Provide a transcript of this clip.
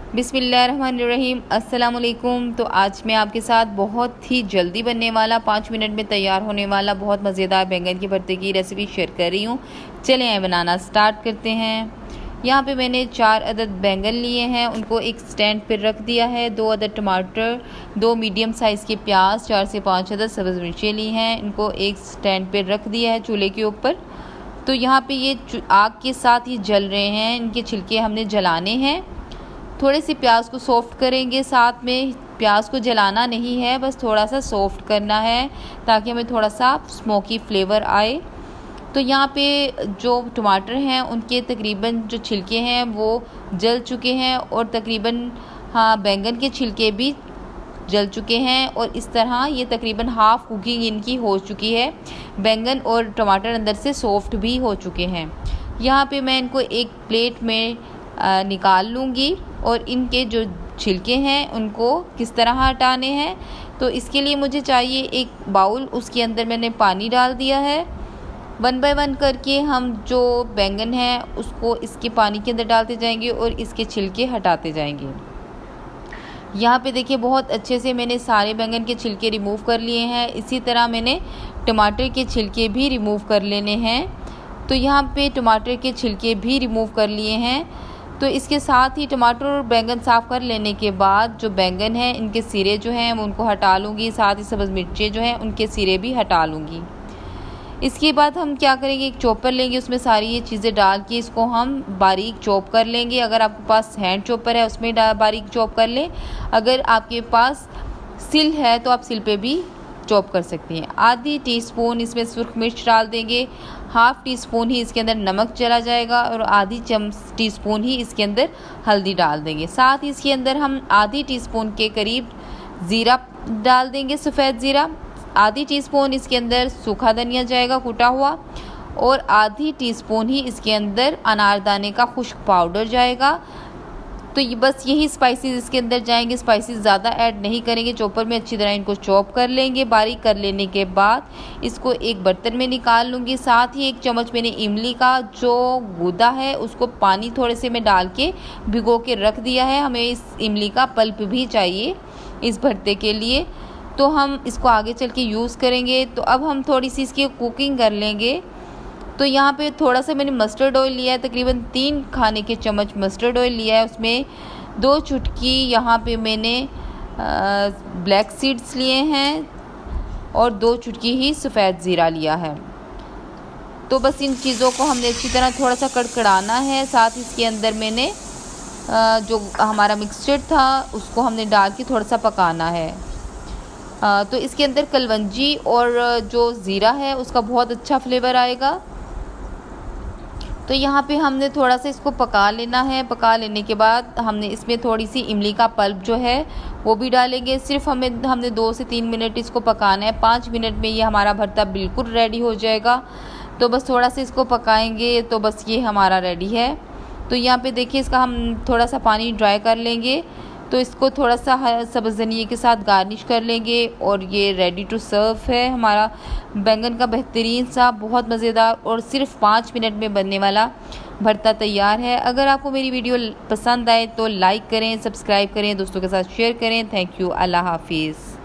बिस्मिल्लाहिर्रहमानिर्रहीम। अस्सलाम वालेकुम। तो आज मैं आपके साथ बहुत ही जल्दी बनने वाला 5 मिनट में तैयार होने वाला बहुत मज़ेदार बैंगन के भरते की रेसिपी शेयर कर रही हूँ। चलें आए बनाना स्टार्ट करते हैं। यहाँ पे मैंने 4 अदद बैंगन लिए हैं, उनको एक स्टैंड पर रख दिया है। 2 अदद टमाटर, 2 मीडियम साइज़ के प्याज, 4 से 5 अदद सब्ज़ मिर्चें ली हैं, इनको एक स्टैंड पर रख दिया है चूल्हे के ऊपर। तो यहाँ पे ये आग के साथ ही जल रहे हैं, इनके छिलके हमने जलाने हैं। थोड़े से प्याज को सॉफ्ट करेंगे, साथ में प्याज को जलाना नहीं है, बस थोड़ा सा सॉफ्ट करना है ताकि हमें थोड़ा सा स्मोकी फ्लेवर आए। तो यहाँ पे जो टमाटर हैं उनके तकरीबन जो छिलके हैं वो जल चुके हैं और तकरीबन बैंगन के छिलके भी जल चुके हैं और इस तरह ये तकरीबन हाफ़ कुकिंग इनकी हो चुकी है। बैंगन और टमाटर अंदर से सॉफ्ट भी हो चुके हैं। यहाँ पे मैं इनको एक प्लेट में निकाल लूँगी और इनके जो छिलके हैं उनको किस तरह हटाने हैं। तो इसके लिए मुझे चाहिए एक बाउल, उसके अंदर मैंने पानी डाल दिया है। 1 बाय 1 करके हम जो बैंगन हैं उसको इसके पानी के अंदर डालते जाएंगे और इसके छिलके हटाते जाएंगे। यहाँ पे देखिए बहुत अच्छे से मैंने सारे बैंगन के छिलके रिमूव कर लिए हैं। इसी तरह मैंने टमाटर के छिलके भी रिमूव कर लेने हैं। तो यहाँ पे टमाटर के छिलके भी रिमूव कर लिए हैं। तो इसके साथ ही टमाटर और बैंगन साफ़ कर लेने के बाद जो बैंगन हैं इनके सिरे जो हैं मैं उनको हटा लूँगी, साथ ही सब्ज़ मिर्चें जो हैं उनके सिरे भी हटा लूँगी। इसके बाद हम क्या करेंगे, एक चॉपर लेंगे, उसमें सारी ये चीज़ें डाल के इसको हम बारीक चॉप कर लेंगे। अगर आपके पास हैंड चॉपर है उसमें बारीक चॉप कर लें, अगर आपके पास सिल है तो आप सिल पे भी चॉप कर सकती हैं। आधी टीस्पून इसमें सुर्ख मिर्च डाल देंगे, हाफ़ टी स्पून ही इसके अंदर नमक चला जाएगा और आधी टीस्पून ही इसके अंदर हल्दी डाल देंगे। साथ ही इसके अंदर हम आधी टीस्पून के करीब ज़ीरा डाल देंगे, सफ़ेद ज़ीरा। आधी टीस्पून इसके अंदर सूखा धनिया जाएगा कुटा हुआ और आधी टीस्पून ही इसके अंदर अनारदाने का खुश्क पाउडर जाएगा। तो ये बस यही स्पाइसेस इसके अंदर जाएंगे, स्पाइसेस ज़्यादा ऐड नहीं करेंगे। चॉपर में अच्छी तरह इनको चॉप कर लेंगे। बारीक कर लेने के बाद इसको एक बर्तन में निकाल लूँगी। साथ ही 1 चम्मच मैंने इमली का जो गूदा है उसको पानी थोड़े से में डाल के भिगो के रख दिया है। हमें इस इमली का पल्प भी चाहिए इस भरते के लिए, तो हम इसको आगे चल के यूज़ करेंगे। तो अब हम थोड़ी सी इसकी कुकिंग कर लेंगे। तो यहाँ पे थोड़ा सा मैंने मस्टर्ड ऑयल लिया है, तकरीबन 3 खाने के चम्मच मस्टर्ड ऑयल लिया है। उसमें 2 चुटकी यहाँ पे मैंने ब्लैक सीड्स लिए हैं और 2 चुटकी ही सफ़ेद ज़ीरा लिया है। तो बस इन चीज़ों को हमने अच्छी तरह थोड़ा सा कड़कड़ाना है। साथ इसके अंदर मैंने जो हमारा मिक्सचर था उसको हमने डाल के थोड़ा सा पकाना है। तो इसके अंदर कलवंजी और जो ज़ीरा है उसका बहुत अच्छा फ्लेवर आएगा। तो यहाँ पे हमने थोड़ा सा इसको पका लेना है। पका लेने के बाद हमने इसमें थोड़ी सी इमली का पल्प जो है वो भी डालेंगे। सिर्फ हमने 2 से 3 मिनट इसको पकाना है। 5 मिनट में ये हमारा भरता बिल्कुल रेडी हो जाएगा। तो बस थोड़ा सा इसको पकाएंगे तो बस ये हमारा रेडी है। तो यहाँ पे देखिए इसका हम थोड़ा सा पानी ड्राई कर लेंगे। तो इसको थोड़ा सा सब्ज़ धनिए के साथ गार्निश कर लेंगे और ये रेडी टू सर्व है हमारा बैंगन का बेहतरीन सा बहुत मज़ेदार और सिर्फ 5 मिनट में बनने वाला भरता तैयार है। अगर आपको मेरी वीडियो पसंद आए तो लाइक करें, सब्सक्राइब करें, दोस्तों के साथ शेयर करें। Thank you. अल्लाह हाफिज़।